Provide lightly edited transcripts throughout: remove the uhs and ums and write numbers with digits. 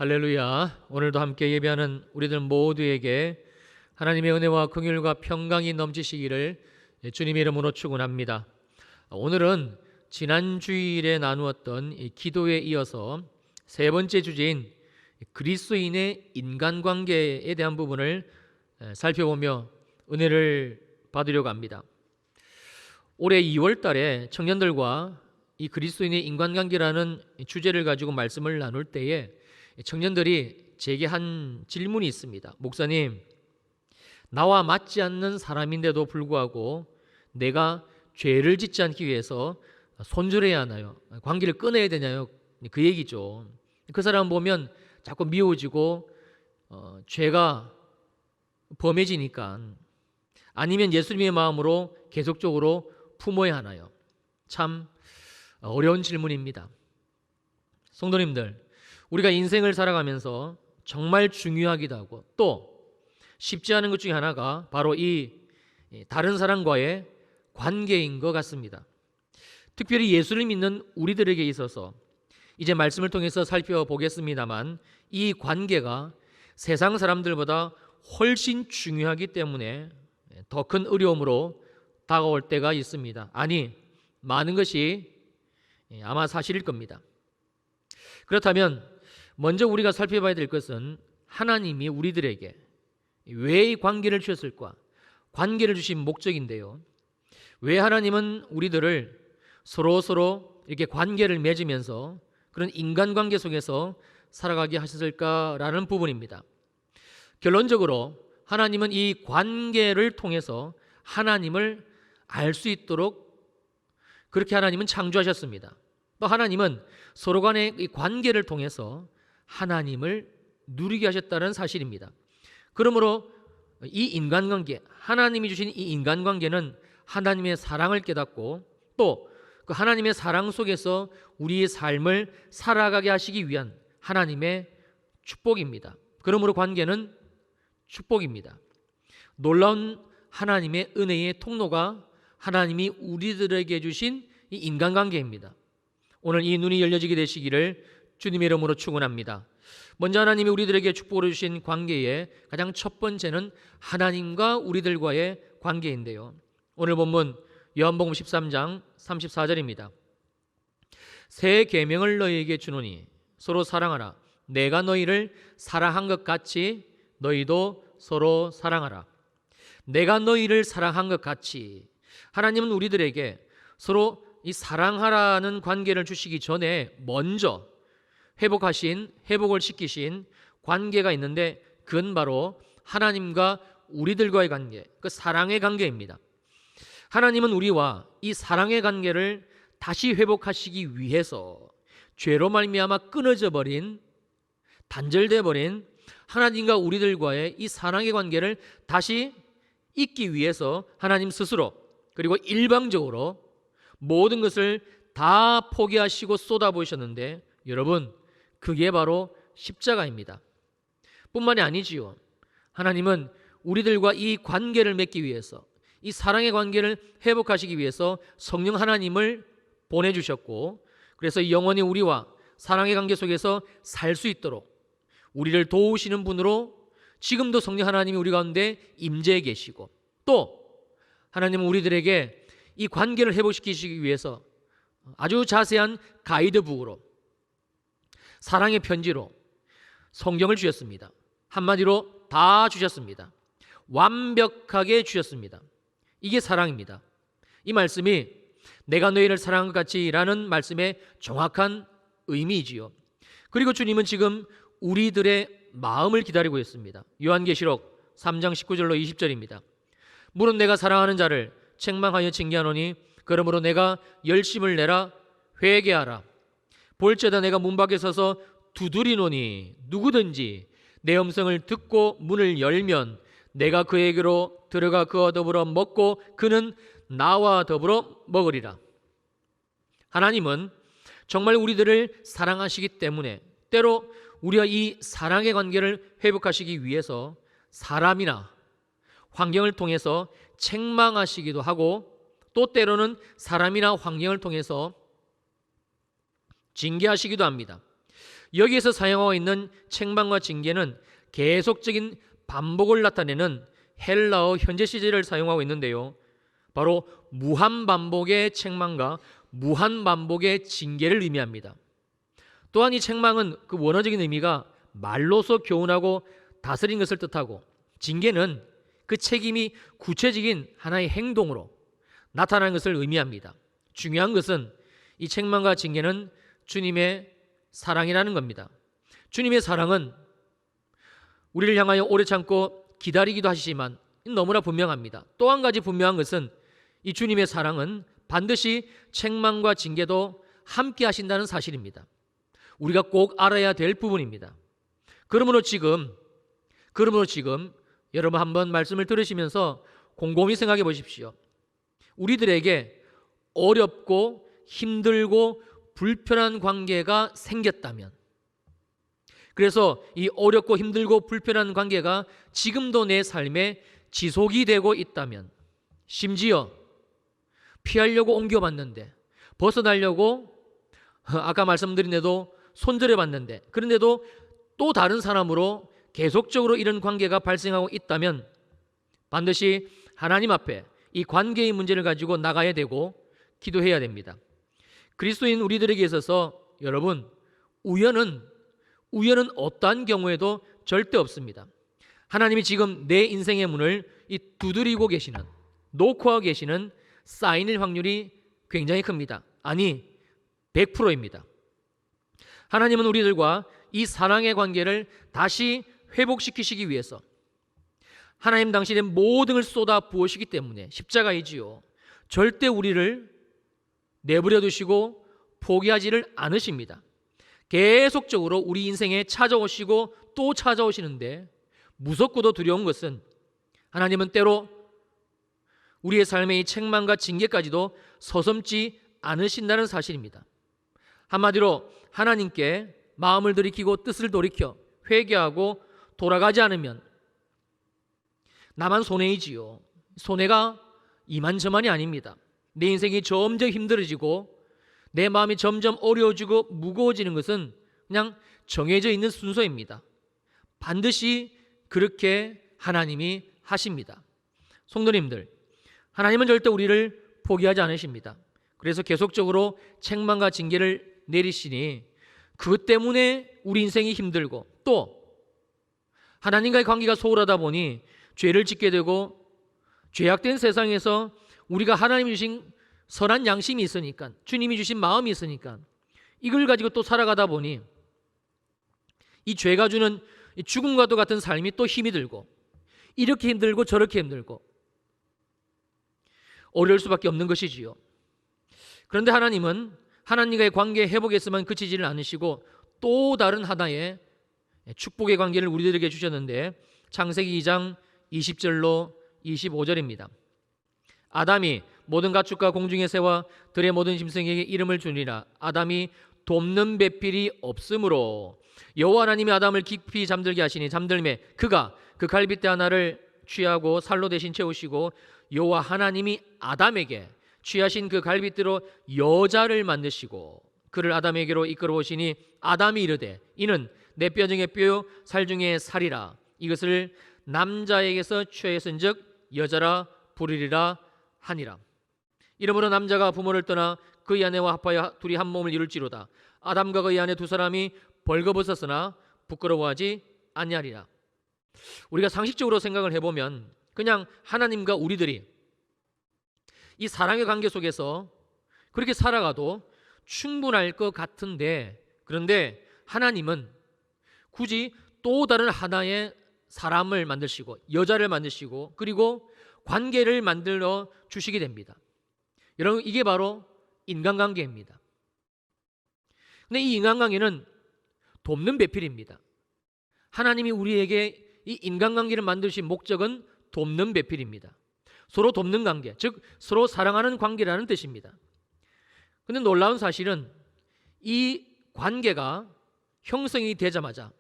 할렐루야. 오늘도 함께 예배하는 우리들 모두에게 하나님의 은혜와 긍휼과 평강이 넘치시기를 주님의 이름으로 축원합니다. 오늘은 지난 주일에 나누었던 이 기도에 이어서 세 번째 주제인 그리스도인의 인간관계에 대한 부분을 살펴보며 은혜를 받으려고 합니다. 올해 2월 달에 청년들과 이 그리스도인의 인간관계라는 주제를 가지고 말씀을 나눌 때에 청년들이 제게 한 질문이 있습니다. 목사님, 나와 맞지 않는 사람인데도 불구하고 내가 죄를 짓지 않기 위해서 손절해야 하나요? 관계를 끊어야 되나요? 그 얘기죠. 그 사람 보면 자꾸 미워지고 죄가 범해지니까, 아니면 예수님의 마음으로 계속적으로 품어야 하나요? 참 어려운 질문입니다. 성도님들, 우리가 인생을 살아가면서 정말 중요하기도 하고 또 쉽지 않은 것 중에 하나가 바로 이 다른 사람과의 관계인 것 같습니다. 특별히 예수를 믿는 우리들에게 있어서 이제 말씀을 통해서 살펴보겠습니다만, 이 관계가 세상 사람들보다 훨씬 중요하기 때문에 더 큰 어려움으로 다가올 때가 있습니다. 아니, 많은 것이 아마 사실일 겁니다. 그렇다면 먼저 우리가 살펴봐야 될 것은 하나님이 우리들에게 왜 이 관계를 주셨을까? 관계를 주신 목적인데요. 왜 하나님은 우리들을 서로 이렇게 관계를 맺으면서 그런 인간관계 속에서 살아가게 하셨을까라는 부분입니다. 결론적으로 하나님은 이 관계를 통해서 하나님을 알 수 있도록 그렇게 하나님은 창조하셨습니다. 또 하나님은 서로 간의 이 관계를 통해서 하나님을 누리게 하셨다는 사실입니다. 그러므로 이 인간관계, 하나님이 주신 이 인간관계는 하나님의 사랑을 깨닫고 또 그 하나님의 사랑 속에서 우리의 삶을 살아가게 하시기 위한 하나님의 축복입니다. 그러므로 관계는 축복입니다. 놀라운 하나님의 은혜의 통로가 하나님이 우리들에게 주신 이 인간관계입니다. 오늘 이 눈이 열려지게 되시기를 주님의 이름으로 축원합니다. 먼저 하나님이 우리들에게 축복을 주신 관계의 가장 첫 번째는 하나님과 우리들과의 관계인데요. 오늘 본문 요한복음 13장 34절입니다. 새 계명을 너희에게 주노니 서로 사랑하라. 내가 너희를 사랑한 것 같이 너희도 서로 사랑하라. 내가 너희를 사랑한 것 같이, 하나님은 우리들에게 서로 이 사랑하라는 관계를 주시기 전에 먼저 회복을 시키신 관계가 있는데, 그건 바로 하나님과 우리들과의 관계, 그 사랑의 관계입니다. 하나님은 우리와 이 사랑의 관계를 다시 회복하시기 위해서 죄로 말미암아 끊어져 버린, 단절돼 버린 하나님과 우리들과의 이 사랑의 관계를 다시 잇기 위해서 하나님 스스로 그리고 일방적으로 모든 것을 다 포기하시고 쏟아부으셨는데, 여러분, 그게 바로 십자가입니다. 뿐만이 아니지요. 하나님은 우리들과 이 관계를 맺기 위해서, 이 사랑의 관계를 회복하시기 위해서 성령 하나님을 보내주셨고, 그래서 영원히 우리와 사랑의 관계 속에서 살 수 있도록 우리를 도우시는 분으로 지금도 성령 하나님이 우리 가운데 임재해 계시고, 또 하나님은 우리들에게 이 관계를 회복시키시기 위해서 아주 자세한 가이드북으로, 사랑의 편지로 성경을 주셨습니다. 한마디로 다 주셨습니다. 완벽하게 주셨습니다. 이게 사랑입니다. 이 말씀이 내가 너희를 사랑한 것 같이 라는 말씀의 정확한 의미이지요. 그리고 주님은 지금 우리들의 마음을 기다리고 있습니다. 요한계시록 3장 19절로 20절입니다. 물은 내가 사랑하는 자를 책망하여 징계하노니 그러므로 내가 열심을 내라. 회개하라. 볼지어다 내가 문 밖에 서서 두드리노니 누구든지 내 음성을 듣고 문을 열면 내가 그에게로 들어가 그와 더불어 먹고 그는 나와 더불어 먹으리라. 하나님은 정말 우리들을 사랑하시기 때문에 때로 우리와 이 사랑의 관계를 회복하시기 위해서 사람이나 환경을 통해서 책망하시기도 하고, 또 때로는 사람이나 환경을 통해서 징계하시기도 합니다. 여기에서 사용하고 있는 책망과 징계는 계속적인 반복을 나타내는 헬라어 현재 시제를 사용하고 있는데요, 바로 무한반복의 책망과 무한반복의 징계를 의미합니다. 또한 이 책망은 그 원어적인 의미가 말로서 교훈하고 다스린 것을 뜻하고, 징계는 그 책임이 구체적인 하나의 행동으로 나타나는 것을 의미합니다. 중요한 것은 이 책망과 징계는 주님의 사랑이라는 겁니다. 주님의 사랑은 우리를 향하여 오래 참고 기다리기도 하시지만 너무나 분명합니다. 또 한 가지 분명한 것은 이 주님의 사랑은 반드시 책망과 징계도 함께 하신다는 사실입니다. 우리가 꼭 알아야 될 부분입니다. 그러므로 지금 여러분 한번 말씀을 들으시면서 곰곰이 생각해 보십시오. 우리들에게 어렵고 힘들고 불편한 관계가 생겼다면, 그래서 이 어렵고 힘들고 불편한 관계가 지금도 내 삶에 지속이 되고 있다면, 심지어 피하려고 옮겨봤는데, 벗어나려고 아까 말씀드린 대로 손절해봤는데, 그런데도 또 다른 사람으로 계속적으로 이런 관계가 발생하고 있다면 반드시 하나님 앞에 이 관계의 문제를 가지고 나가야 되고 기도해야 됩니다. 그리스도인 우리들에게 있어서 여러분, 우연은 어떠한 경우에도 절대 없습니다. 하나님이 지금 내 인생의 문을 두드리고 계시는, 놓고 계시는 사인일 확률이 굉장히 큽니다. 아니, 100%입니다. 하나님은 우리들과 이 사랑의 관계를 다시 회복시키시기 위해서 하나님 당신의 모든 걸 쏟아 부으시기 때문에 십자가이지요, 절대 우리를 내버려 두시고 포기하지를 않으십니다. 계속적으로 우리 인생에 찾아오시고 또 찾아오시는데, 무섭고도 두려운 것은 하나님은 때로 우리의 삶의 이 책망과 징계까지도 서슴지 않으신다는 사실입니다. 한마디로 하나님께 마음을 돌이키고 뜻을 돌이켜 회개하고 돌아가지 않으면 나만 손해이지요. 손해가 이만저만이 아닙니다. 내 인생이 점점 힘들어지고 내 마음이 점점 어려워지고 무거워지는 것은 그냥 정해져 있는 순서입니다. 반드시 그렇게 하나님이 하십니다. 성도님들, 하나님은 절대 우리를 포기하지 않으십니다. 그래서 계속적으로 책망과 징계를 내리시니 그것 때문에 우리 인생이 힘들고, 또 하나님과의 관계가 소홀하다 보니 죄를 짓게 되고, 죄악된 세상에서 우리가 하나님이 주신 선한 양심이 있으니까, 주님이 주신 마음이 있으니까 이걸 가지고 또 살아가다 보니 이 죄가 주는 죽음과도 같은 삶이 또 힘이 들고, 이렇게 힘들고 저렇게 힘들고 어려울 수밖에 없는 것이지요. 그런데 하나님은 하나님과의 관계 회복에서만 그치지를 않으시고 또 다른 하나의 축복의 관계를 우리들에게 주셨는데, 창세기 2장 20절로 25절입니다. 아담이 모든 가축과 공중의 새와 들의 모든 짐승에게 이름을 주니라. 아담이 돕는 배필이 없으므로 여호와 하나님이 아담을 깊이 잠들게 하시니 잠들매 그가 그 갈빗대 하나를 취하고 살로 대신 채우시고, 여호와 하나님이 아담에게 취하신 그 갈빗대로 여자를 만드시고 그를 아담에게로 이끌어 오시니, 아담이 이르되 이는 내 뼈 중에 뼈요 살 중에 살이라. 이것을 남자에게서 취하였은즉 여자라 부르리라 하니라. 이러므로 남자가 부모를 떠나 그의 아내와 합하여 둘이 한 몸을 이룰지로다. 아담과 그의 아내 두 사람이 벌거벗었으나 부끄러워하지 아니하리라. 우리가 상식적으로 생각을 해보면 그냥 하나님과 우리들이 이 사랑의 관계 속에서 그렇게 살아가도 충분할 것 같은데, 그런데 하나님은 굳이 또 다른 하나의 사람을 만드시고 여자를 만드시고 그리고 관계를 만들어 주시게 됩니다. 여러분, 이게 바로 인간관계입니다. 근데 이 인간관계는 돕는 배필입니다. 하나님이 우리에게 이 인간관계를 만드신 목적은 돕는 배필입니다. 서로 돕는 관계, 즉 서로 사랑하는 관계라는 뜻입니다. 그런데 놀라운 사실은 이 관계가 형성이 되자마자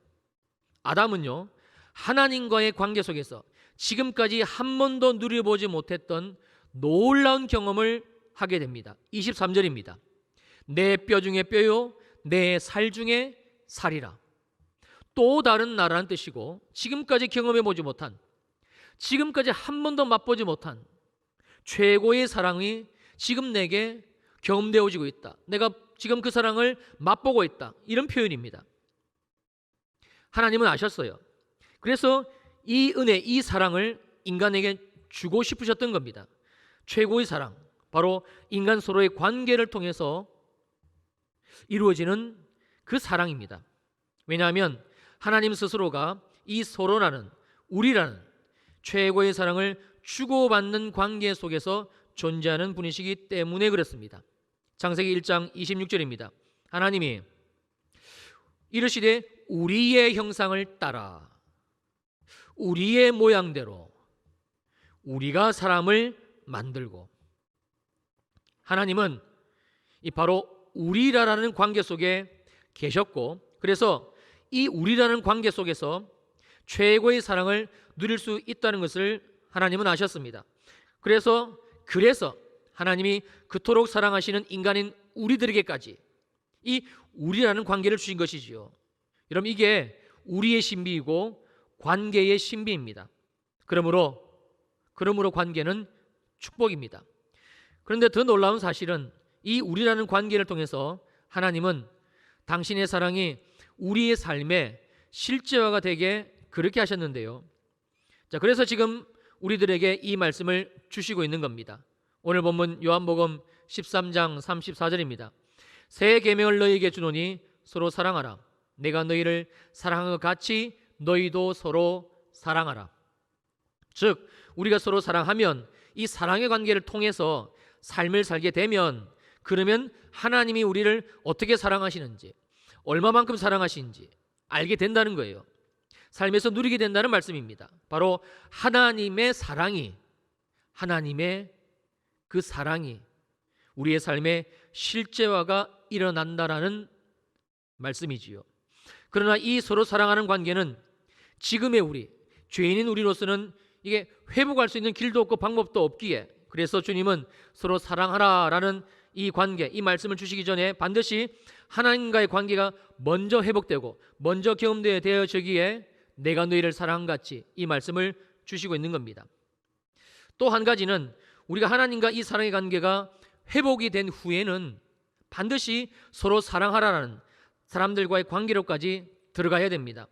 아담은요, 하나님과의 관계 속에서 지금까지 한 번도 누려보지 못했던 놀라운 경험을 하게 됩니다. 23절입니다. 내 뼈 중에 뼈요 내 살 중에 살이라. 또 다른 나라는 뜻이고, 지금까지 경험해 보지 못한, 지금까지 한 번도 맛보지 못한 최고의 사랑이 지금 내게 경험되어지고 있다. 내가 지금 그 사랑을 맛보고 있다. 이런 표현입니다. 하나님은 아셨어요. 그래서 이 은혜, 이 사랑을 인간에게 주고 싶으셨던 겁니다. 최고의 사랑, 바로 인간 서로의 관계를 통해서 이루어지는 그 사랑입니다. 왜냐하면 하나님 스스로가 이 서로라는, 우리라는 최고의 사랑을 주고받는 관계 속에서 존재하는 분이시기 때문에 그렇습니다. 창세기 1장 26절입니다. 하나님이 이르시되 우리의 형상을 따라 우리의 모양대로 우리가 사람을 만들고, 하나님은 이 바로 우리라는 관계 속에 계셨고, 그래서 이 우리라는 관계 속에서 최고의 사랑을 누릴 수 있다는 것을 하나님은 아셨습니다. 그래서 하나님이 그토록 사랑하시는 인간인 우리들에게까지 이 우리라는 관계를 주신 것이지요. 여러분, 이게 우리의 신비이고 관계의 신비입니다. 그러므로 관계는 축복입니다. 그런데 더 놀라운 사실은 이 우리라는 관계를 통해서 하나님은 당신의 사랑이 우리의 삶에 실제화가 되게 그렇게 하셨는데요. 자, 그래서 지금 우리들에게 이 말씀을 주시고 있는 겁니다. 오늘 본문 요한복음 13장 34절입니다. 새 계명을 너희에게 주노니 서로 사랑하라. 내가 너희를 사랑한 것 같이 너희도 서로 사랑하라. 즉, 우리가 서로 사랑하면, 이 사랑의 관계를 통해서 삶을 살게 되면, 그러면 하나님이 우리를 어떻게 사랑하시는지, 얼마만큼 사랑하시는지 알게 된다는 거예요. 삶에서 누리게 된다는 말씀입니다. 바로 하나님의 사랑이, 하나님의 그 사랑이 우리의 삶에 실제화가 일어난다라는 말씀이지요. 그러나 이 서로 사랑하는 관계는 지금의 우리, 죄인인 우리로서는 이게 회복할 수 있는 길도 없고 방법도 없기에, 그래서 주님은 서로 사랑하라라는 이 관계, 이 말씀을 주시기 전에 반드시 하나님과의 관계가 먼저 회복되고 먼저 경험되어지기에 내가 너희를 사랑한 같이 이 말씀을 주시고 있는 겁니다. 또 한 가지는 우리가 하나님과 이 사랑의 관계가 회복이 된 후에는 반드시 서로 사랑하라는 사람들과의 관계로까지 들어가야 됩니다.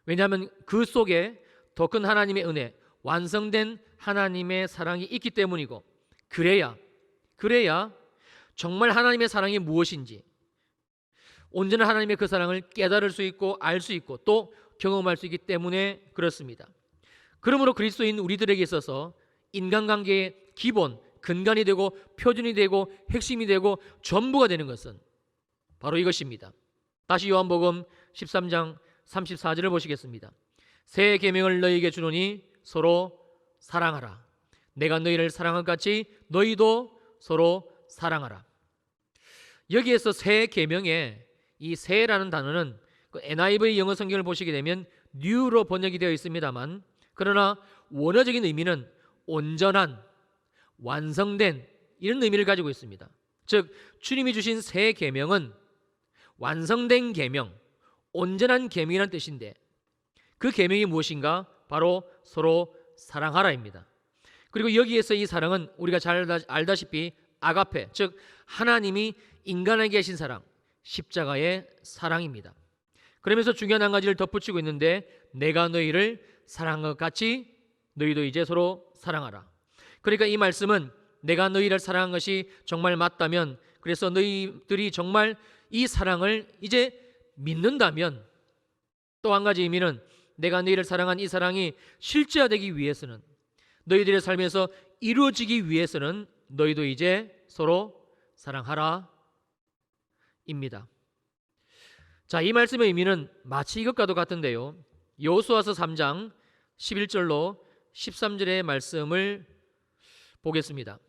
왜냐하면 그 속에 더 큰 하나님의 은혜, 완성된 하나님의 사랑이 있기 때문이고, 그래야 정말 하나님의 사랑이 무엇인지 온전한 하나님의 그 사랑을 깨달을 수 있고 알 수 있고 또 경험할 수 있기 때문에 그렇습니다. 그러므로 그리스도인 우리들에게 있어서 인간관계의 기본, 근간이 되고 표준이 되고 핵심이 되고 전부가 되는 것은 바로 이것입니다. 다시 요한복음 13장 34절을 보시겠습니다. 새 계명을 너희에게 주노니 서로 사랑하라. 내가 너희를 사랑한 것 같이 너희도 서로 사랑하라. 여기에서 새 계명에 이 새라는 단어는 그 NIV 영어 성경을 보시게 되면 new로 번역이 되어 있습니다만, 그러나 원어적인 의미는 온전한, 완성된, 이런 의미를 가지고 있습니다. 즉, 주님이 주신 새 계명은 완성된 계명, 온전한 계명이라는 뜻인데, 그 계명이 무엇인가? 바로 서로 사랑하라입니다. 그리고 여기에서 이 사랑은 우리가 잘 알다시피 아가페, 즉 하나님이 인간에게 하신 사랑, 십자가의 사랑입니다. 그러면서 중요한 한 가지를 덧붙이고 있는데, 내가 너희를 사랑한 것 같이 너희도 이제 서로 사랑하라. 그러니까 이 말씀은 내가 너희를 사랑한 것이 정말 맞다면, 그래서 너희들이 정말 이 사랑을 이제 믿는다면, 또 한 가지 의미는 내가 너희를 사랑한 이 사랑이 실제화되기 위해서는, 너희들의 삶에서 이루어지기 위해서는 너희도 이제 서로 사랑하라 입니다. 자, 이 말씀의 의미는 마치 이것과도 같은데요. 여호수아서 3장 11절로 13절의 말씀을 보겠습니다.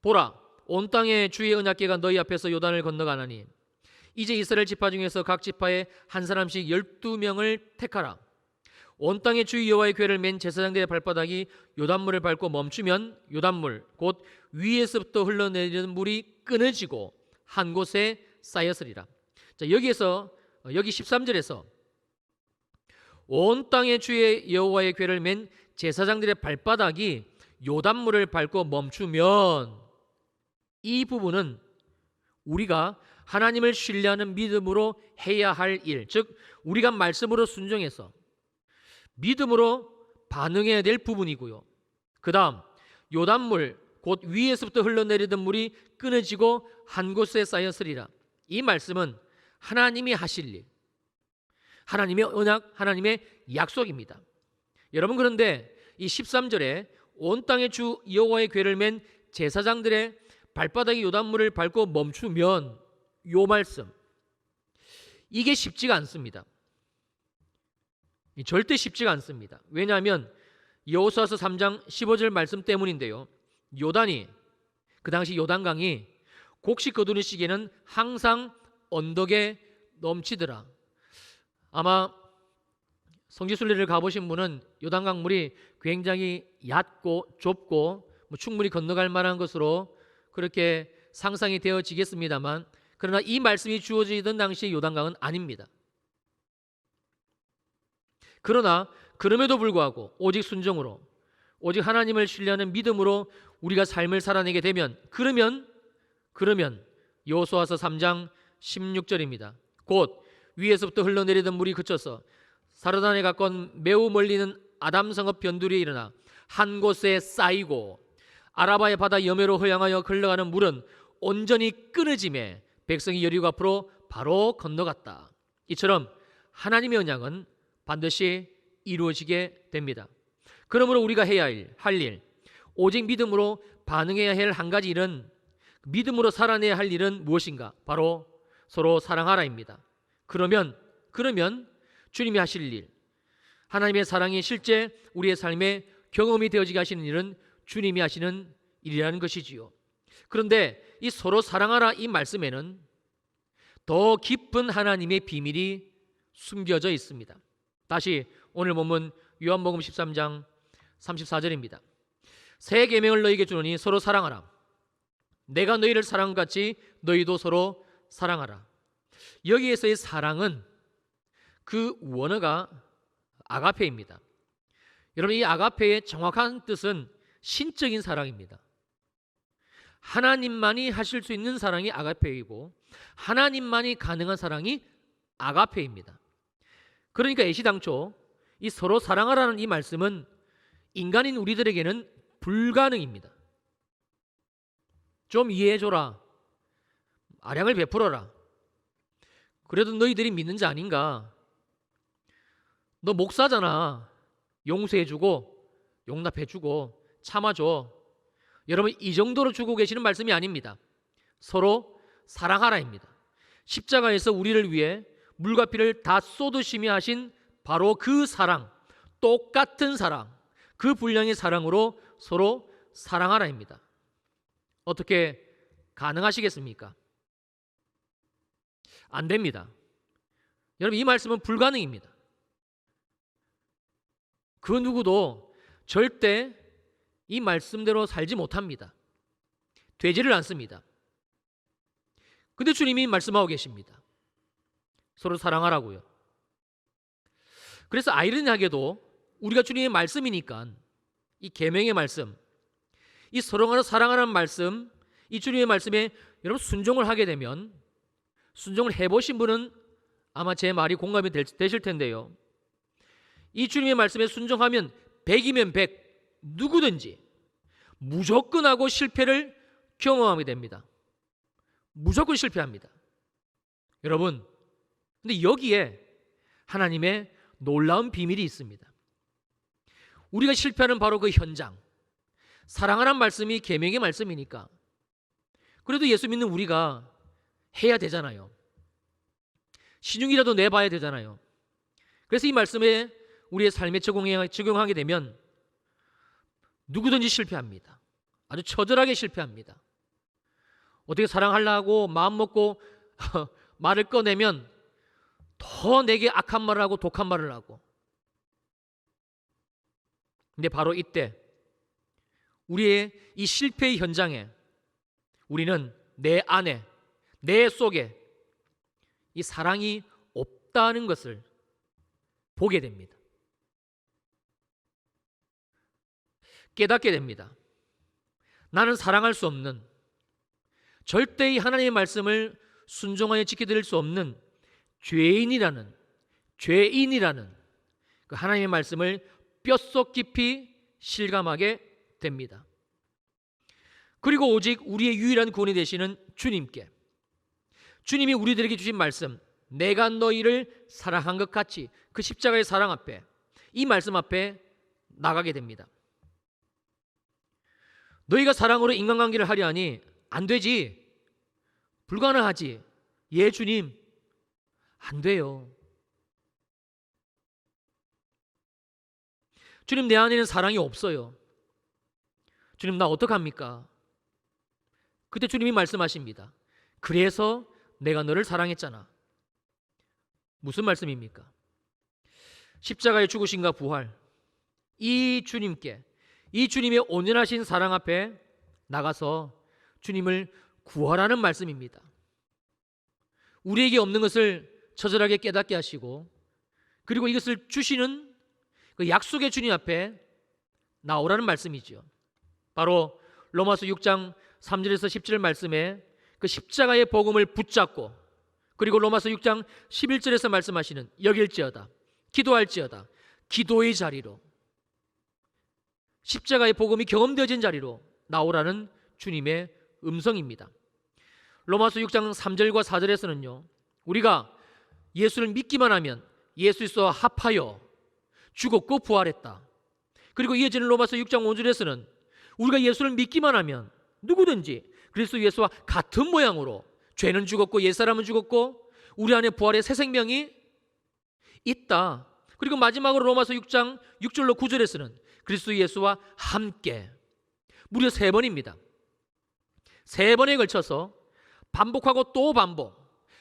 보라, 온 땅에 주의 언약궤가 너희 앞에서 요단을 건너가나니 이제 이스라엘 지파 중에서 각 지파에 한 사람씩 12명을 택하라. 온 땅에 주의 여호와의 궤를 맨 제사장들의 발바닥이 요단물을 밟고 멈추면 요단물 곧 위에서부터 흘러내리는 물이 끊어지고 한 곳에 쌓였으리라. 자, 여기에서 여기 13절에서 온 땅의 주의 여호와의 궤를 맨 제사장들의 발바닥이 요단물을 밟고 멈추면, 이 부분은 우리가 하나님을 신뢰하는 믿음으로 해야 할 일, 즉 우리가 말씀으로 순종해서 믿음으로 반응해야 될 부분이고요. 그 다음 요단물, 곧 위에서부터 흘러내리던 물이 끊어지고 한 곳에 쌓였으리라. 이 말씀은 하나님이 하실 일, 하나님의 언약, 하나님의 약속입니다. 여러분, 그런데 이 13절에 온 땅의 주 여호와의 궤를 맨 제사장들의 발바닥이 요단물을 밟고 멈추면, 요 말씀, 이게 쉽지가 않습니다. 절대 쉽지가 않습니다. 왜냐하면 여호수아서 3장 15절 말씀 때문인데요. 요단이, 그 당시 요단강이 곡식 거두는 시기에는 항상 언덕에 넘치더라. 아마 성지순례를 가보신 분은 요단강 물이 굉장히 얕고 좁고 충분히 건너갈 만한 것으로 그렇게 상상이 되어지겠습니다만, 그러나 이 말씀이 주어지던 당시 요단강은 아닙니다. 그러나 그럼에도 불구하고 오직 순종으로, 오직 하나님을 신뢰하는 믿음으로 우리가 삶을 살아내게 되면, 그러면 여호수아서 3장 16절입니다. 곧 위에서부터 흘러내리던 물이 그쳐서 사르단에 가까운 매우 멀리 있는 아담 성읍 변두리에 일어나 한 곳에 쌓이고 아라바의 바다 여매로 허양하여 흘러가는 물은 온전히 끊어짐에 백성이 여리고 앞으로 바로 건너갔다. 이처럼 하나님의 언약은 반드시 이루어지게 됩니다. 그러므로 우리가 해야 할 일, 오직 믿음으로 반응해야 할 한 가지 일은, 믿음으로 살아내야 할 일은 무엇인가? 바로 서로 사랑하라입니다. 그러면 주님이 하실 일, 하나님의 사랑이 실제 우리의 삶에 경험이 되어지게 하시는 일은 주님이 하시는 일이라는 것이지요. 그런데 이 서로 사랑하라 이 말씀에는 더 깊은 하나님의 비밀이 숨겨져 있습니다. 다시 오늘 본문 요한복음 13장 34절입니다. 새 계명을 너희에게 주노니 서로 사랑하라. 내가 너희를 사랑같이 너희도 서로 사랑하라. 여기에서의 사랑은 그 원어가 아가페입니다. 여러분, 이 아가페의 정확한 뜻은 신적인 사랑입니다. 하나님만이 하실 수 있는 사랑이 아가페이고, 하나님만이 가능한 사랑이 아가페입니다. 그러니까 애시당초 이 서로 사랑하라는 이 말씀은 인간인 우리들에게는 불가능입니다. 좀 이해해줘라, 아량을 베풀어라, 그래도 너희들이 믿는 자 아닌가, 너 목사잖아, 용서해주고 용납해주고 참아줘. 여러분, 이 정도로 주고 계시는 말씀이 아닙니다. 서로 사랑하라입니다. 십자가에서 우리를 위해 물과 피를 다 쏟으시며 하신 바로 그 사랑, 똑같은 사랑, 그 분량의 사랑으로 서로 사랑하라입니다. 어떻게 가능하시겠습니까? 안 됩니다. 여러분, 이 말씀은 불가능입니다. 그 누구도 절대 이 말씀대로 살지 못합니다. 되지를 않습니다. 근데 주님이 말씀하고 계십니다. 서로 사랑하라고요. 그래서 아이러니하게도 우리가 주님의 말씀이니까 이 계명의 말씀, 이 서로 사랑하라는 말씀, 이 주님의 말씀에 여러분 순종을 하게 되면, 순종을 해보신 분은 아마 제 말이 공감이 되실 텐데요, 이 주님의 말씀에 순종하면 100이면 100, 누구든지 무조건 하고 실패를 경험하게 됩니다. 무조건 실패합니다. 여러분, 근데 여기에 하나님의 놀라운 비밀이 있습니다. 우리가 실패하는 바로 그 현장, 사랑하라는 말씀이 계명의 말씀이니까 그래도 예수 믿는 우리가 해야 되잖아요. 신용이라도 내봐야 되잖아요. 그래서 이 말씀에 우리의 삶에 적용하게 되면 누구든지 실패합니다. 아주 처절하게 실패합니다. 어떻게 사랑하려고 마음 먹고 말을 꺼내면 더 내게 악한 말을 하고 독한 말을 하고, 근데 바로 이때 우리의 이 실패의 현장에 우리는 내 안에, 내 속에 이 사랑이 없다는 것을 보게 됩니다. 깨닫게 됩니다. 나는 사랑할 수 없는, 절대히 하나님의 말씀을 순종하여 지켜드릴 수 없는 죄인이라는 그 하나님의 말씀을 뼛속 깊이 실감하게 됩니다. 그리고 오직 우리의 유일한 구원이 되시는 주님께, 주님이 우리들에게 주신 말씀, 내가 너희를 사랑한 것 같이, 그 십자가의 사랑 앞에, 이 말씀 앞에 나가게 됩니다. 너희가 사랑으로 인간관계를 하려 하니 안 되지, 불가능하지. 예 주님, 안 돼요. 주님, 내 안에는 사랑이 없어요. 주님, 나 어떡합니까? 그때 주님이 말씀하십니다. 그래서 내가 너를 사랑했잖아. 무슨 말씀입니까? 십자가의 죽으심과 부활, 이 주님께, 이 주님의 온전하신 사랑 앞에 나가서 주님을 구하라는 말씀입니다. 우리에게 없는 것을 처절하게 깨닫게 하시고, 그리고 이것을 주시는 그 약속의 주님 앞에 나오라는 말씀이죠. 바로 로마서 6장 3절에서 17절 말씀에 그 십자가의 복음을 붙잡고, 그리고 로마서 6장 11절에서 말씀하시는 여길지어다, 기도할지어다, 기도의 자리로, 십자가의 복음이 경험되어진 자리로 나오라는 주님의 음성입니다. 로마서 6장 3절과 4절에서는요, 우리가 예수를 믿기만 하면 예수 그리스도와 합하여 죽었고 부활했다. 그리고 이어지는 로마서 6장 5절에서는 우리가 예수를 믿기만 하면 누구든지 그리스도 예수와 같은 모양으로 죄는 죽었고 옛사람은 죽었고 우리 안에 부활의 새 생명이 있다. 그리고 마지막으로 로마서 6장 6절로 9절에서는 그리스도 예수와 함께, 무려 3번입니다. 3번에 걸쳐서 반복하고 또 반복,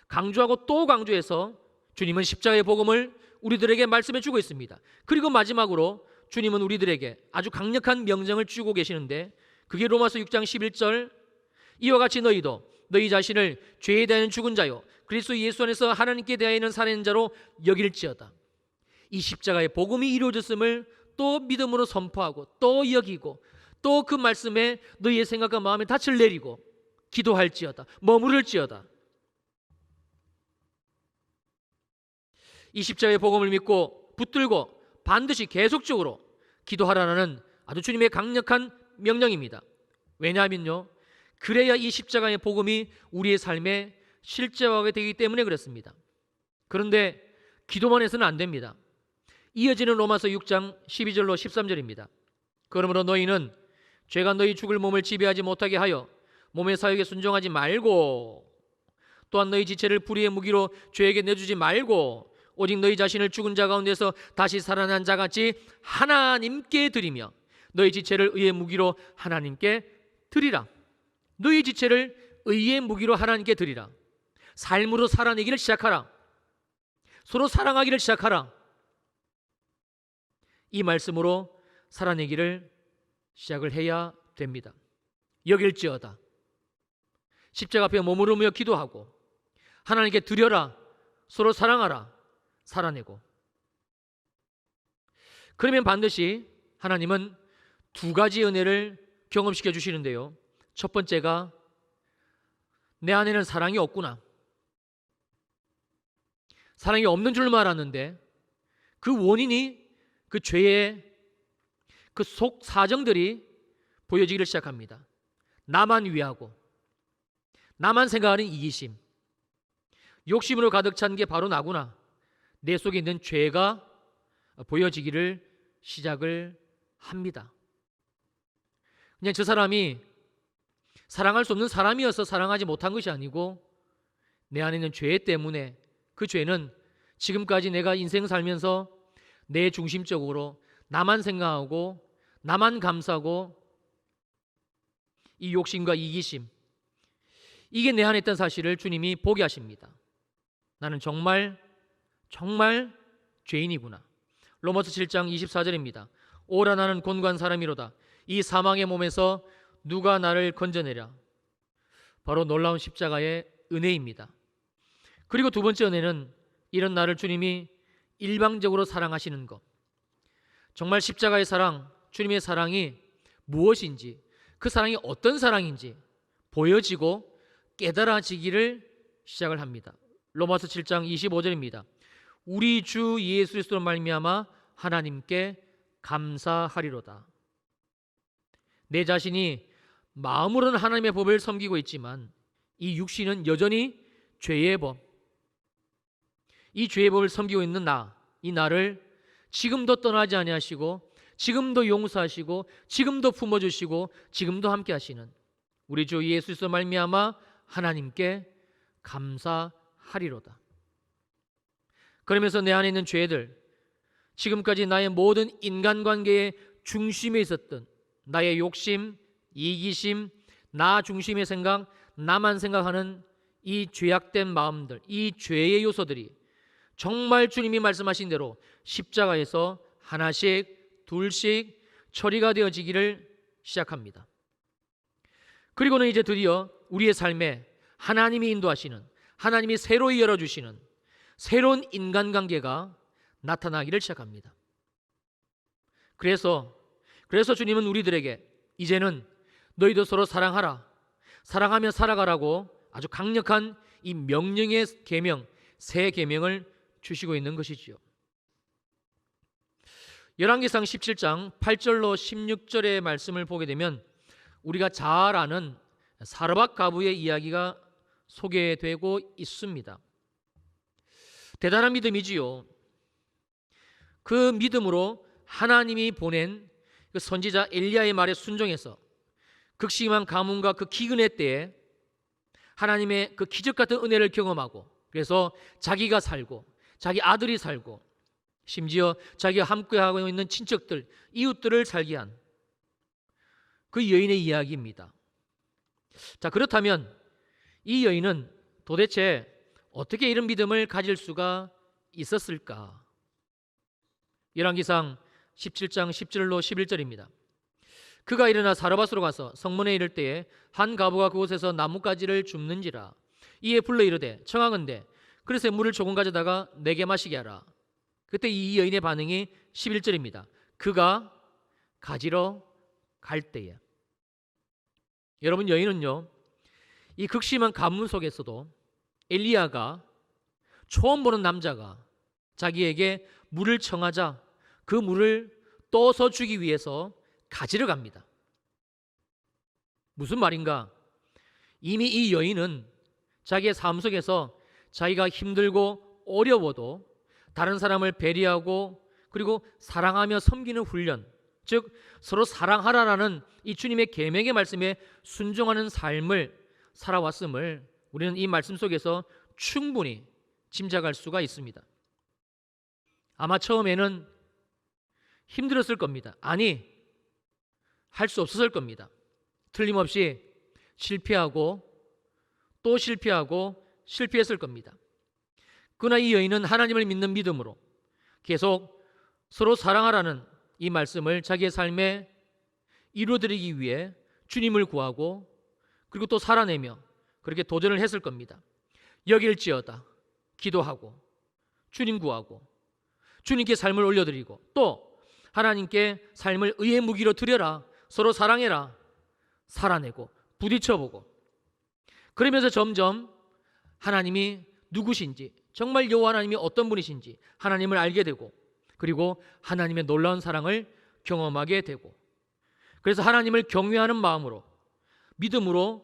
강조하고 또 강조해서 주님은 십자가의 복음을 우리들에게 말씀해 주고 있습니다. 그리고 마지막으로 주님은 우리들에게 아주 강력한 명령을 주고 계시는데, 그게 로마서 6장 11절, 이와 같이 너희도 너희 자신을 죄에 대하여 죽은 자요 그리스도 예수 안에서 하나님께 대하여는 살아있는 자로 여길지어다. 이 십자가의 복음이 이루어졌음을 또 믿음으로 선포하고 또 여기고, 또 그 말씀에 너희의 생각과 마음의 닻을 내리고 기도할지어다, 머무를지어다. 이 십자가의 복음을 믿고 붙들고 반드시 계속적으로 기도하라는 아주 주님의 강력한 명령입니다. 왜냐하면요, 그래야 이 십자가의 복음이 우리의 삶에 실제화가 되기 때문에 그렇습니다. 그런데 기도만 해서는 안 됩니다. 이어지는 로마서 6장 12절로 13절입니다. 그러므로 너희는 죄가 너희 죽을 몸을 지배하지 못하게 하여 몸의 사욕에 순종하지 말고, 또한 너희 지체를 불의의 무기로 죄에게 내주지 말고, 오직 너희 자신을 죽은 자 가운데서 다시 살아난 자같이 하나님께 드리며 너희 지체를 의의 무기로 하나님께 드리라. 너희 지체를 의의 무기로 하나님께 드리라. 삶으로 살아내기를 시작하라. 서로 사랑하기를 시작하라. 이 말씀으로 살아내기를 시작을 해야 됩니다. 여길지어다. 십자가 앞에 머무르며 기도하고 하나님께 드려라. 서로 사랑하라. 살아내고. 그러면 반드시 하나님은 2가지 은혜를 경험시켜 주시는데요. 첫 번째가 내 안에는 사랑이 없구나. 사랑이 없는 줄만 알았는데 그 원인이 그 죄의 그 속 사정들이 보여지기를 시작합니다. 나만 위하고 나만 생각하는 이기심, 욕심으로 가득 찬 게 바로 나구나. 내 속에 있는 죄가 보여지기를 시작을 합니다. 그냥 저 사람이 사랑할 수 없는 사람이어서 사랑하지 못한 것이 아니고 내 안에 있는 죄 때문에, 그 죄는 지금까지 내가 인생 살면서 내 중심적으로 나만 생각하고 나만 감싸고 이 욕심과 이기심, 이게 내 안에 있던 사실을 주님이 보게 하십니다. 나는 정말 죄인이구나. 로마서 7장 24절입니다. 오라 나는 곤고한 사람이로다. 이 사망의 몸에서 누가 나를 건져내랴. 바로 놀라운 십자가의 은혜입니다. 그리고 두 번째 은혜는 이런 나를 주님이 일방적으로 사랑하시는 것, 정말 십자가의 사랑, 주님의 사랑이 무엇인지, 그 사랑이 어떤 사랑인지 보여지고 깨달아지기를 시작을 합니다. 로마서 7장 25절입니다. 우리 주 예수 그리스도로 말미암아 하나님께 감사하리로다. 내 자신이 마음으로는 하나님의 법을 섬기고 있지만 이 육신은 여전히 죄의 법, 이 죄의 법을 섬기고 있는 이 나를 지금도 떠나지 아니하시고 지금도 용서하시고 지금도 품어주시고 지금도 함께 하시는 우리 주 예수 그리스도 말미암아 하나님께 감사하리로다. 그러면서 내 안에 있는 죄들, 지금까지 나의 모든 인간관계의 중심에 있었던 나의 욕심, 이기심, 나 중심의 생각, 나만 생각하는 이 죄악된 마음들, 이 죄의 요소들이 정말 주님이 말씀하신 대로 십자가에서 하나씩 둘씩 처리가 되어지기를 시작합니다. 그리고는 이제 드디어 우리의 삶에 하나님이 인도하시는, 하나님이 새로이 열어주시는 새로운 인간관계가 나타나기를 시작합니다. 그래서 주님은 우리들에게 이제는 너희도 서로 사랑하라, 사랑하며 살아가라고 아주 강력한 이 명령의 계명, 새 계명을 주시고 있는 것이지요. 열왕기상 17장 8절로 16절의 말씀을 보게 되면 우리가 잘 아는 사르밧 가부의 이야기가 소개되고 있습니다. 대단한 믿음이지요. 그 믿음으로 하나님이 보낸 그 선지자 엘리야의 말에 순종해서 극심한 가뭄과 그 기근의 때에 하나님의 그 기적 같은 은혜를 경험하고, 그래서 자기가 살고 자기 아들이 살고 심지어 자기가 함께하고 있는 친척들, 이웃들을 살게 한 그 여인의 이야기입니다. 자, 그렇다면 이 여인은 도대체 어떻게 이런 믿음을 가질 수가 있었을까? 열왕기상 17장 10절로 11절입니다. 그가 일어나 사르밧으로 가서 성문에 이를 때에 한 과부가 그곳에서 나뭇가지를 줍는지라. 이에 불러 이르되 청하건대 그릇에 물을 조금 가져다가 내게 마시게 하라. 그때 이 여인의 반응이 11절입니다. 그가 가지러 갈 때에. 여러분, 여인은요, 이 극심한 가뭄 속에서도 엘리야가, 처음 보는 남자가 자기에게 물을 청하자 그 물을 떠서 주기 위해서 가지러 갑니다. 무슨 말인가? 이미 이 여인은 자기의 삶 속에서 자기가 힘들고 어려워도 다른 사람을 배려하고 그리고 사랑하며 섬기는 훈련, 즉 서로 사랑하라라는 이 주님의 계명의 말씀에 순종하는 삶을 살아왔음을 우리는 이 말씀 속에서 충분히 짐작할 수가 있습니다. 아마 처음에는 힘들었을 겁니다. 아니, 할 수 없었을 겁니다. 틀림없이 실패하고 또 실패하고 실패했을 겁니다. 그러나 이 여인은 하나님을 믿는 믿음으로 계속 서로 사랑하라는 이 말씀을 자기의 삶에 이루어드리기 위해 주님을 구하고 그리고 또 살아내며 그렇게 도전을 했을 겁니다. 여길지어다 기도하고 주님 구하고 주님께 삶을 올려드리고 또 하나님께 삶을 의의 무기로 드려라, 서로 사랑해라, 살아내고 부딪혀보고, 그러면서 점점 하나님이 누구신지, 정말 여호와 하나님이 어떤 분이신지 하나님을 알게 되고 그리고 하나님의 놀라운 사랑을 경험하게 되고, 그래서 하나님을 경외하는 마음으로 믿음으로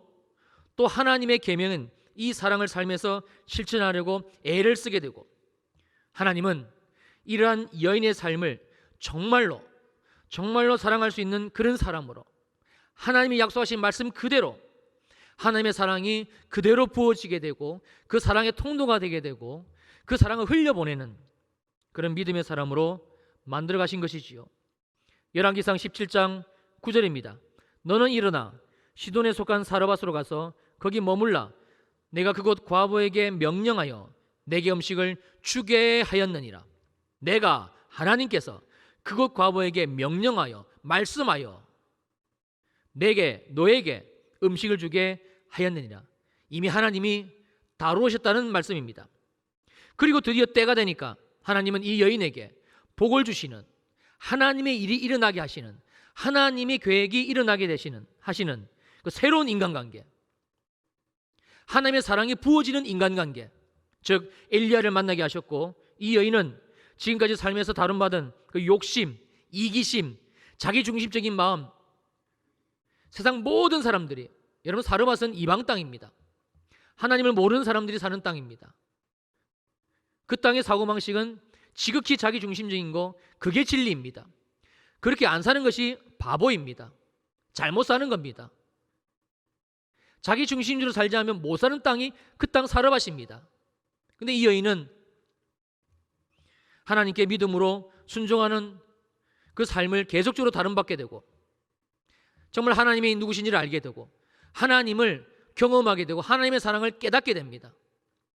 또 하나님의 계명은 이 사랑을 삶에서 실천하려고 애를 쓰게 되고, 하나님은 이러한 여인의 삶을 정말로 사랑할 수 있는 그런 사람으로 하나님이 약속하신 말씀 그대로 하나님의 사랑이 그대로 부어지게 되고 그 사랑의 통로가 되게 되고 그 사랑을 흘려보내는 그런 믿음의 사람으로 만들어 가신 것이지요. 열왕기상 17장 9절입니다. 너는 일어나 시돈에 속한 사르밧으로 가서 거기 머물라. 내가 그곳 과부에게 명령하여 내게 음식을 주게 하였느니라. 내가 하나님께서 그곳 과부에게 명령하여 말씀하여 너에게 음식을 주게 하였느니라. 이미 하나님이 다루셨다는 말씀입니다. 그리고 드디어 때가 되니까 하나님은 이 여인에게 복을 주시는, 하나님의 일이 일어나게 하시는, 하나님의 계획이 일어나게 하시는 그 새로운 인간관계, 하나님의 사랑이 부어지는 인간관계, 즉 엘리야를 만나게 하셨고, 이 여인은 지금까지 삶에서 다룬받은 그 욕심, 이기심, 자기중심적인 마음, 세상 모든 사람들이, 여러분 사르밧은 이방 땅입니다. 하나님을 모르는 사람들이 사는 땅입니다. 그 땅의 사고방식은 지극히 자기중심적인 거, 그게 진리입니다. 그렇게 안 사는 것이 바보입니다. 잘못 사는 겁니다. 자기중심적으로 살지 않으면 못 사는 땅이 그 땅 사르밧입니다. 근데 이 여인은 하나님께 믿음으로 순종하는 그 삶을 계속적으로 다름받게 되고, 정말 하나님이 누구신지를 알게 되고, 하나님을 경험하게 되고, 하나님의 사랑을 깨닫게 됩니다.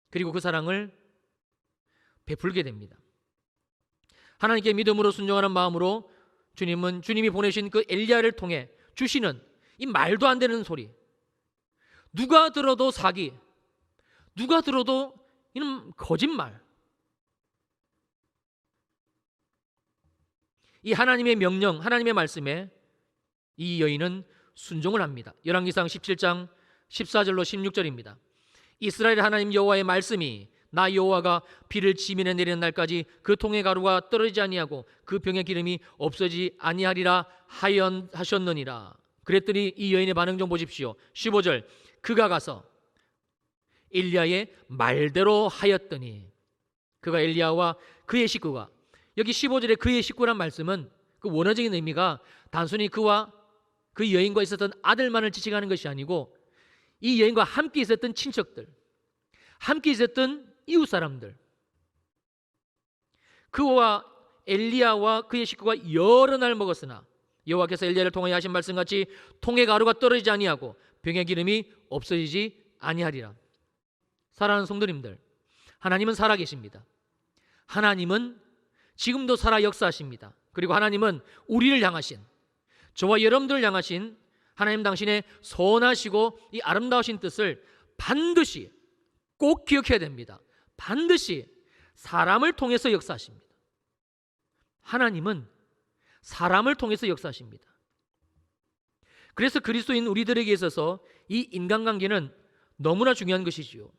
그리고 그 사랑을 베풀게 됩니다. 하나님께 믿음으로 순종하는 마음으로 주님은 주님이 보내신 그 엘리야를 통해 주시는 이 말도 안 되는 소리, 누가 들어도 사기, 누가 들어도 이는 거짓말, 이 하나님의 명령, 하나님의 말씀에 이 여인은 순종을 합니다. 열왕기상 17장 14절로 16절입니다. 이스라엘 하나님 여호와의 말씀이 나 여호와가 비를 지면에 내리는 날까지 그 통의 가루가 떨어지지 아니하고 그 병의 기름이 없어지지 아니하리라 하셨느니라. 그랬더니 이 여인의 반응 좀 보십시오. 15절, 그가 가서 엘리야의 말대로 하였더니, 그가 엘리야와 그의 식구가, 여기 15절에 그의 식구란 말씀은 그 원어적인 의미가 단순히 그와 그 여인과 있었던 아들만을 지칭하는 것이 아니고, 이 여인과 함께 있었던 친척들, 함께 있었던 이웃 사람들, 그와 엘리야와 그의 식구가 여러 날 먹었으나 여호와께서 엘리야를 통하여 하신 말씀같이 통의 가루가 떨어지지 아니하고 병의 기름이 없어지지 아니하리라. 사랑하는 성도님들, 하나님은 살아계십니다. 하나님은 지금도 살아 역사하십니다. 그리고 하나님은 우리를 향하신, 저와 여러분들을 향하신 하나님 당신의 선하시고 이 아름다우신 뜻을 반드시 꼭 기억해야 됩니다. 반드시 사람을 통해서 역사하십니다. 하나님은 사람을 통해서 역사하십니다. 그래서 그리스도인 우리들에게 있어서 이 인간관계는 너무나 중요한 것이지요.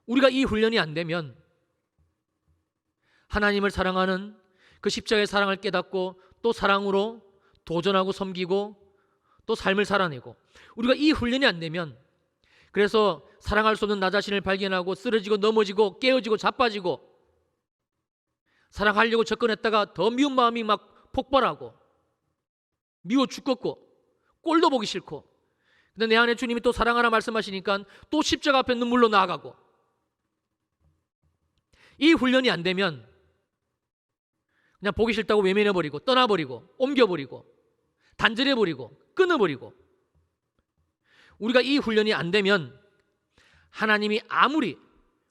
우리가 이 훈련이 안 되면 하나님을 사랑하는 그 십자가의 사랑을 깨닫고 또 사랑으로 도전하고 섬기고 또 삶을 살아내고, 우리가 이 훈련이 안 되면, 그래서 사랑할 수 없는 나 자신을 발견하고 쓰러지고 넘어지고 깨어지고 자빠지고, 사랑하려고 접근했다가 더 미운 마음이 막 폭발하고 미워 죽겠고 꼴도 보기 싫고, 근데 내 안에 주님이 또 사랑하라 말씀하시니까 또 십자가 앞에 눈물로 나아가고, 이 훈련이 안 되면 그냥 보기 싫다고 외면해버리고 떠나버리고 옮겨버리고 단절해버리고 끊어버리고, 우리가 이 훈련이 안 되면 하나님이 아무리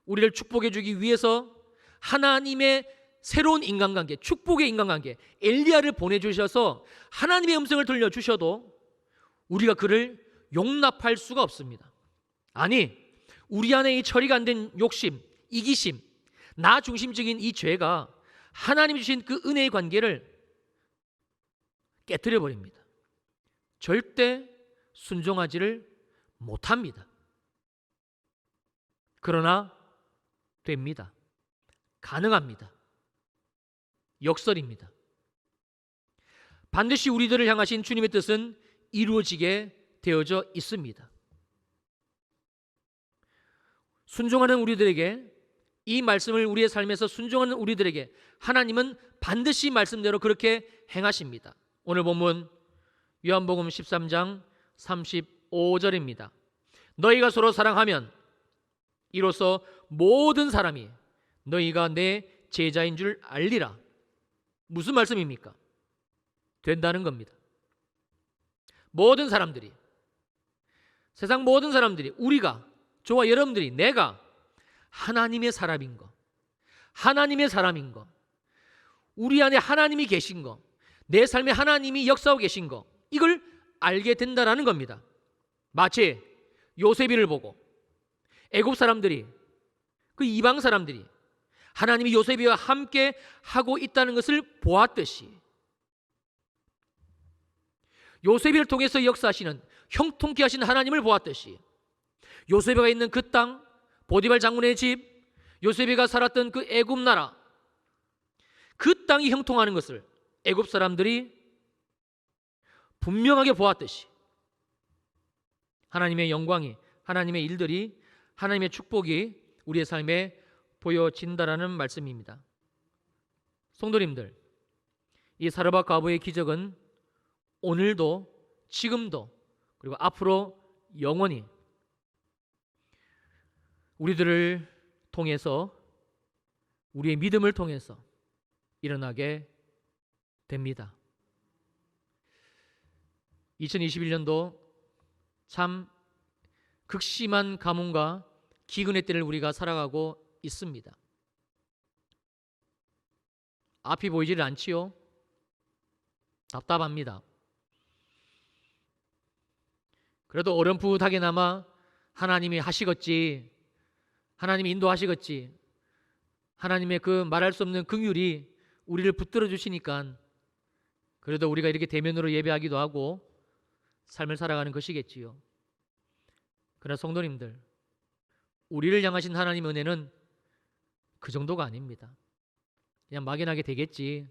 우리를 축복해 주기 위해서 하나님의 새로운 인간관계, 축복의 인간관계, 엘리야를 보내주셔서 하나님의 음성을 들려주셔도 우리가 그를 용납할 수가 없습니다. 아니, 우리 안에 이 처리가 안 된 욕심, 이기심, 나 중심적인 이 죄가 하나님이 주신 그 은혜의 관계를 깨뜨려 버립니다. 절대 순종하지를 못합니다. 그러나 됩니다. 가능합니다. 역설입니다. 반드시 우리들을 향하신 주님의 뜻은 이루어지게 되어져 있습니다. 순종하는 우리들에게, 이 말씀을 우리의 삶에서 순종하는 우리들에게 하나님은 반드시 말씀대로 그렇게 행하십니다. 오늘 본문 요한복음 13장 35절입니다. 너희가 서로 사랑하면 이로써 모든 사람이 너희가 내 제자인 줄 알리라. 무슨 말씀입니까? 된다는 겁니다. 모든 사람들이, 세상 모든 사람들이, 우리가, 저와 여러분들이, 내가 하나님의 사람인 거, 하나님의 사람인 거, 우리 안에 하나님이 계신 거, 내 삶에 하나님이 역사하고 계신 거, 이걸 알게 된다라는 겁니다. 마치 요셉이를 보고 애굽 사람들이 그 이방 사람들이 하나님이 요셉이와 함께 하고 있다는 것을 보았듯이 요셉이를 통해서 역사하시는 형통케 하신 하나님을 보았듯이 요셉이가 있는 그 땅, 보디발 장군의 집, 요셉이가 살았던 그 애굽 나라, 그 땅이 형통하는 것을 애굽 사람들이 분명하게 보았듯이 하나님의 영광이, 하나님의 일들이, 하나님의 축복이 우리의 삶에 보여진다라는 말씀입니다. 성도님들, 이 사르밧 과부의 기적은 오늘도, 지금도, 그리고 앞으로 영원히 우리들을 통해서, 우리의 믿음을 통해서 일어나게 됩니다. 2021년도 참 극심한 가뭄과 기근의 때를 우리가 살아가고 있습니다. 앞이 보이질 않지요? 답답합니다. 그래도 어렴풋하게나마 하나님이 하시겠지, 하나님이 인도하시겠지, 하나님의 그 말할 수 없는 긍휼이 우리를 붙들어 주시니까 그래도 우리가 이렇게 대면으로 예배하기도 하고 삶을 살아가는 것이겠지요. 그러나 성도님들, 우리를 향하신 하나님의 은혜는 그 정도가 아닙니다. 그냥 막연하게 되겠지.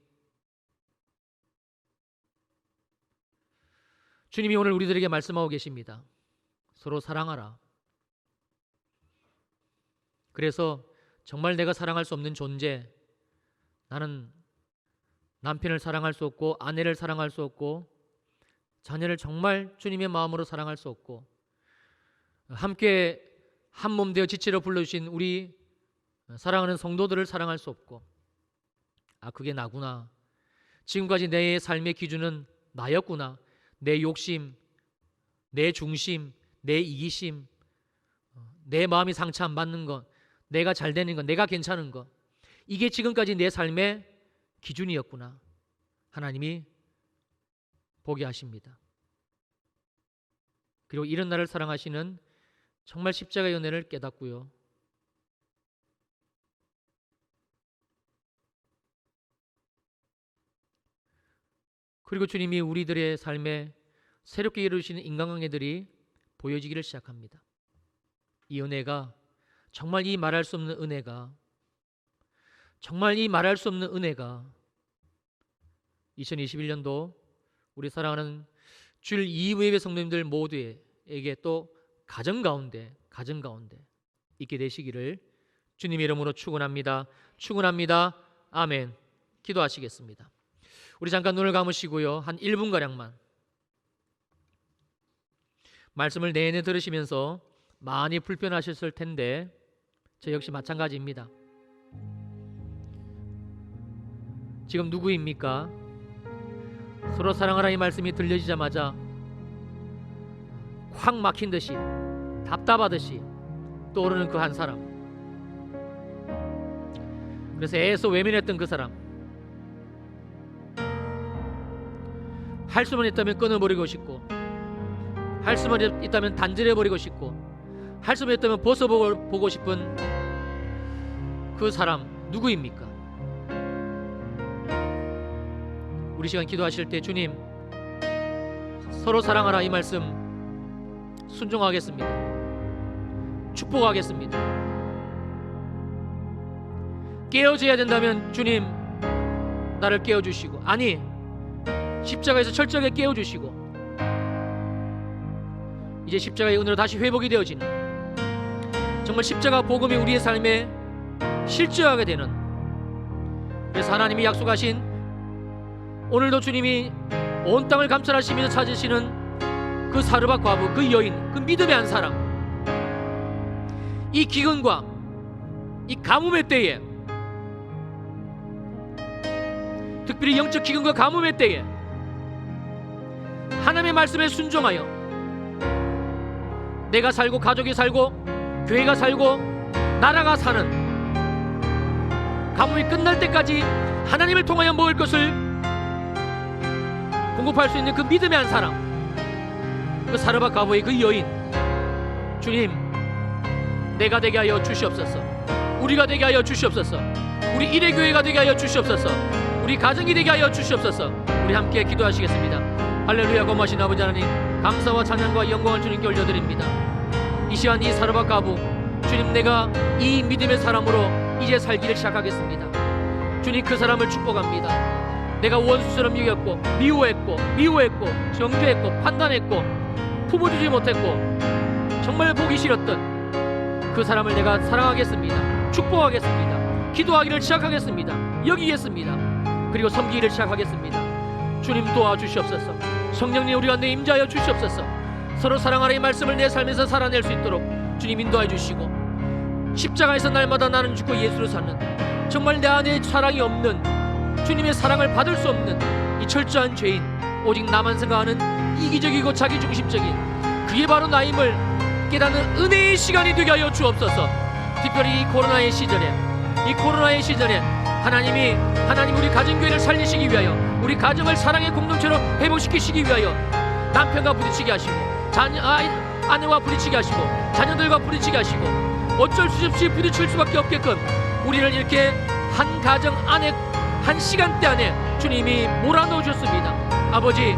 주님이 오늘 우리들에게 말씀하고 계십니다. 서로 사랑하라. 그래서 정말 내가 사랑할 수 없는 존재, 나는 남편을 사랑할 수 없고 아내를 사랑할 수 없고 자녀를 정말 주님의 마음으로 사랑할 수 없고 함께 한 몸 되어 지체로 불러주신 우리 사랑하는 성도들을 사랑할 수 없고, 그게 나구나, 지금까지 내 삶의 기준은 나였구나, 내 욕심, 내 중심, 내 이기심, 내 마음이 상처 안 받는 것, 내가 잘 되는 것, 내가 괜찮은 것, 이게 지금까지 내 삶의 기준이었구나, 하나님이 보게 하십니다. 그리고 이런 나를 사랑하시는 정말 십자가의 은혜를 깨닫고요, 그리고 주님이 우리들의 삶에 새롭게 이루시는 인간관계들이 보여지기를 시작합니다. 이 은혜가, 정말 이 말할 수 없는 은혜가, 정말 이 말할 수 없는 은혜가 2021년도 우리 사랑하는 주일 2부 예배 성도님들 모두에게 또 가정 가운데 있게 되시기를 주님의 이름으로 축원합니다. 축원합니다. 아멘. 기도하시겠습니다. 우리 잠깐 눈을 감으시고요, 한 1분가량만 말씀을 내내 들으시면서 많이 불편하셨을 텐데 저 역시 마찬가지입니다. 지금 누구입니까? 서로 사랑하라 이 말씀이 들려지자마자 확 막힌 듯이, 답답하듯이 떠오르는 그 한 사람, 그래서 애써 외면했던 그 사람, 할 수만 있다면 끊어버리고 싶고, 할 수만 있다면 단절해버리고 싶고, 할 수만 있다면 벗어보고 싶은 그 사람 누구입니까? 우리 시간 기도하실 때 주님, 서로 사랑하라 이 말씀 순종하겠습니다. 축복하겠습니다. 깨어져야 된다면 주님 나를 깨워주시고, 아니 십자가에서 철저하게 깨워주시고, 이제 십자가의 은혜로 다시 회복이 되어지는, 정말 십자가 복음이 우리의 삶에 실제하게 되는, 그래서 하나님이 약속하신 오늘도 주님이 온 땅을 감찰하시면서 찾으시는 그 사르밧 과부, 그 여인, 그 믿음의 한 사람, 이 기근과 이 가뭄의 때에, 특별히 영적 기근과 가뭄의 때에 하나님의 말씀에 순종하여 내가 살고 가족이 살고 교회가 살고 나라가 사는, 가뭄이 끝날 때까지 하나님을 통하여 먹을 것을 공급할 수 있는 그 믿음의 한 사람, 그 사르밧 과부의 그 여인, 주님 내가 되게 하여 주시옵소서. 우리가 되게 하여 주시옵소서. 우리 일회교회가 되게 하여 주시옵소서. 우리 가정이 되게 하여 주시옵소서. 우리 함께 기도하시겠습니다. 할렐루야. 고마우신 아버지 하나님, 감사와 찬양과 영광을 주님께 올려드립니다. 이 시간 이 사르밧 가부, 주님, 내가 이 믿음의 사람으로 이제 살기를 시작하겠습니다. 주님, 그 사람을 축복합니다. 내가 원수처럼 여겼고 미워했고 정죄했고 판단했고 품어주지 못했고 정말 보기 싫었던 그 사람을 내가 사랑하겠습니다. 축복하겠습니다. 기도하기를 시작하겠습니다. 여기겠습니다. 그리고 섬기기를 시작하겠습니다. 주님, 도와주시옵소서. 성령님, 우리 가운데 임재하여 주시옵소서. 서로 사랑하라의 말씀을 내 삶에서 살아낼 수 있도록 주님 인도해 주시고, 십자가에서 날마다 나는 죽고 예수로 사는, 정말 내 안에 사랑이 없는, 주님의 사랑을 받을 수 없는 이 철저한 죄인, 오직 나만 생각하는 이기적이고 자기중심적인 그게 바로 나임을 깨닫는 은혜의 시간이 되게 하여 주옵소서. 특별히 이 코로나의 시절에 하나님 우리 가정교회를 살리시기 위하여, 우리 가정을 사랑의 공동체로 회복시키시기 위하여 남편과 부딪히게 하시고, 아내와 부딪히게 하시고, 자녀들과 부딪히게 하시고, 어쩔 수 없이 부딪힐 수밖에 없게끔 우리를 이렇게 한 가정 안에, 한 시간대 안에 주님이 몰아넣으셨습니다. 아버지,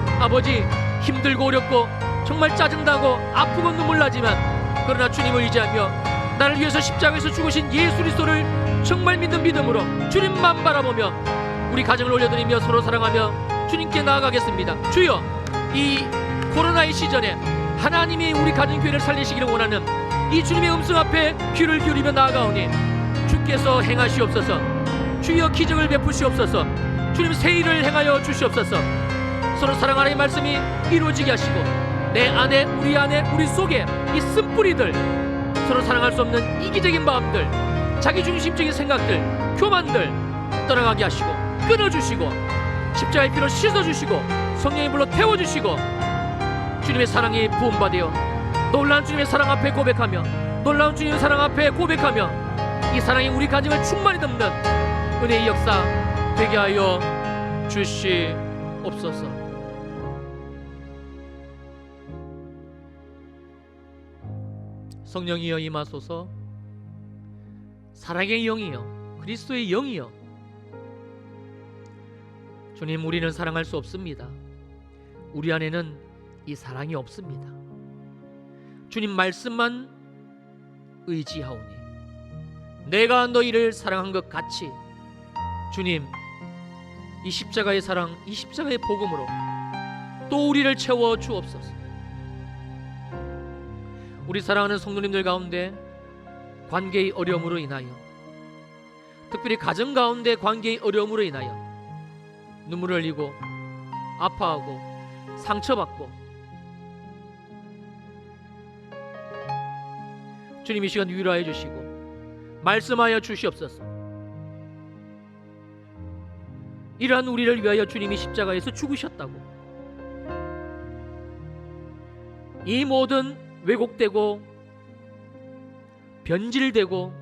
힘들고 어렵고 정말 짜증나고 아프고 눈물나지만, 그러나 주님을 의지하며 나를 위해서 십자가에서 죽으신 예수 그리스도를 정말 믿는 믿음으로 주님만 바라보며 우리 가정을 올려드리며 서로 사랑하며 주님께 나아가겠습니다. 주여, 이 코로나의 시전에 하나님이 우리 가정교회를 살리시기를 원하는 이 주님의 음성 앞에 귀를 기울이며 나아가오니 주께서 행하시옵소서. 주여, 기적을 베푸시옵소서. 주님, 새 일을 행하여 주시옵소서. 서로 사랑하라의 말씀이 이루어지게 하시고, 내 안에, 우리 속에 이 쓴뿌리들, 서로 사랑할 수 없는 이기적인 마음들, 자기중심적인 생각들, 교만들 떠나가게 하시고 끊어주시고, 십자가의 피로 씻어주시고 성령의 불로 태워주시고, 주님의 사랑이 부음받으여 놀라운 주님의 사랑 앞에 고백하며, 놀라운 주님의 사랑 앞에 고백하며 이 사랑이 우리 가정을 충만히 덮는 은혜의 역사 되게 하여 주시옵소서. 성령이여 임하소서. 사랑의 영이여, 그리스도의 영이여, 주님, 우리는 사랑할 수 없습니다. 우리 안에는 이 사랑이 없습니다. 주님 말씀만 의지하오니 내가 너희를 사랑한 것 같이, 주님, 이 십자가의 사랑, 이 십자가의 복음으로 또 우리를 채워 주옵소서. 우리 사랑하는 성도님들 가운데 관계의 어려움으로 인하여, 특별히 가정 가운데 관계의 어려움으로 인하여 눈물을 흘리고 아파하고 상처받고, 주님 이 시간 위로하여 주시고 말씀하여 주시옵소서. 이러한 우리를 위하여 주님이 십자가에서 죽으셨다고, 이 모든 왜곡되고 변질되고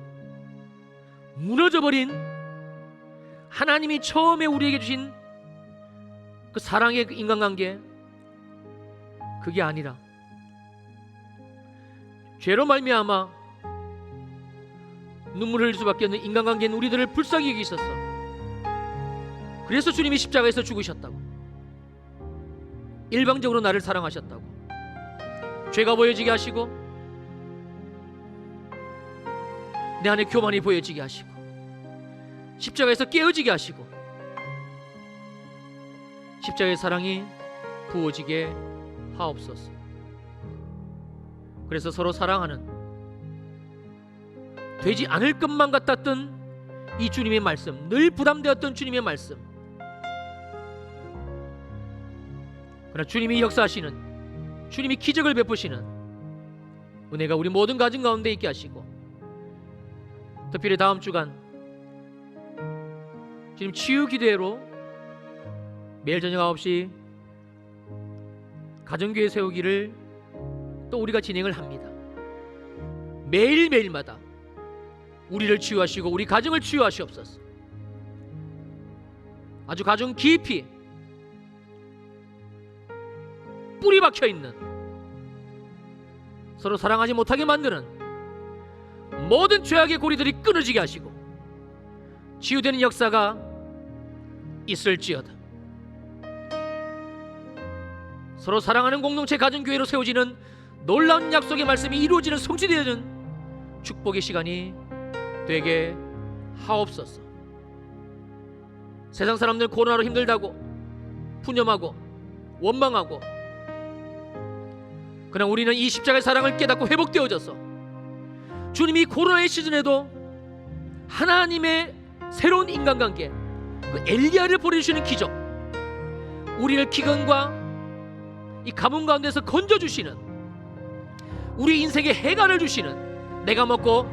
무너져버린 하나님이 처음에 우리에게 주신 그 사랑의 그 인간관계, 그게 아니라 죄로 말미암아 눈물을 흘릴 수밖에 없는 인간관계인 우리들을 불쌍히 여기셨어. 그래서 주님이 십자가에서 죽으셨다고, 일방적으로 나를 사랑하셨다고, 죄가 보여지게 하시고 내 안에 교만이 보여지게 하시고 십자가에서 깨어지게 하시고 십자가의 사랑이 부어지게 하옵소서. 그래서 서로 사랑하는, 되지 않을 것만 같았던 이 주님의 말씀, 늘 부담되었던 주님의 말씀, 그러나 주님이 역사하시는, 주님이 기적을 베푸시는 은혜가 우리 모든 가정 가운데 있게 하시고, 특별히 다음 주간 주님 치유 기도회로 매일 저녁 9시 가정교회 세우기를 또 우리가 진행을 합니다. 매일매일마다 우리를 치유하시고 우리 가정을 치유하시옵소서. 아주 가정 깊이 뿌리 박혀있는, 서로 사랑하지 못하게 만드는 모든 죄악의 고리들이 끊어지게 하시고 치유되는 역사가 있을지어다. 서로 사랑하는 공동체 가정교회로 세워지는 놀라운 약속의 말씀이 이루어지는 성취되어지는 축복의 시간이 되게 하옵소서. 세상 사람들 코로나로 힘들다고 푸념하고 원망하고, 그러나 우리는 이 십자가의 사랑을 깨닫고 회복되어져서 주님이 코로나의 시즌에도 하나님의 새로운 인간관계, 그 엘리야를 보내주시는 기적, 우리를 기근과 이 가뭄 가운데서 건져주시는, 우리 인생에 해가를 주시는, 내가 먹고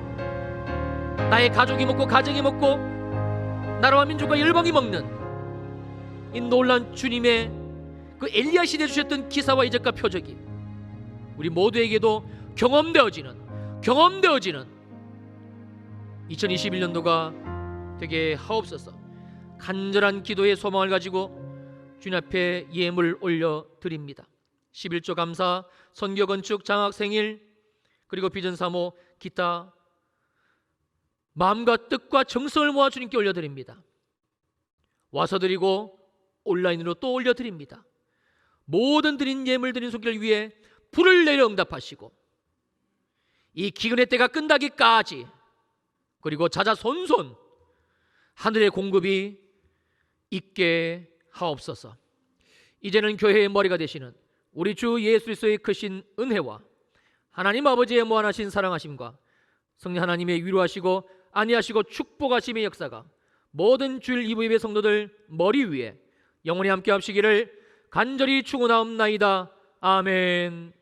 나의 가족이 먹고 가정이 먹고 나라와 민족과 열방이 먹는 이 놀라운 주님의 그 엘리야 시대에 주셨던 기사와 이적과 표적이 우리 모두에게도 경험되어지는 2021년도가 되게 하옵소서. 간절한 기도의 소망을 가지고 주님 앞에 예물 올려드립니다. 11조 감사, 선교 건축, 장학 생일, 그리고 비전 사모, 기타 마음과 뜻과 정성을 모아 주님께 올려드립니다. 와서 드리고 온라인으로 또 올려드립니다. 모든 드린 예물 드린 손길 위에 불을 내려 응답하시고 이 기근의 때가 끝나기까지, 그리고 자자손손 하늘의 공급이 있게 하옵소서. 이제는 교회의 머리가 되시는 우리 주 예수 그리스도의 크신 은혜와 하나님 아버지의 무한하신 사랑하심과 성령 하나님의 위로하시고 안위하시고 축복하심의 역사가 모든 주일 이부 예배 성도들 머리 위에 영원히 함께 하시기를 간절히 축원하옵나이다. 아멘.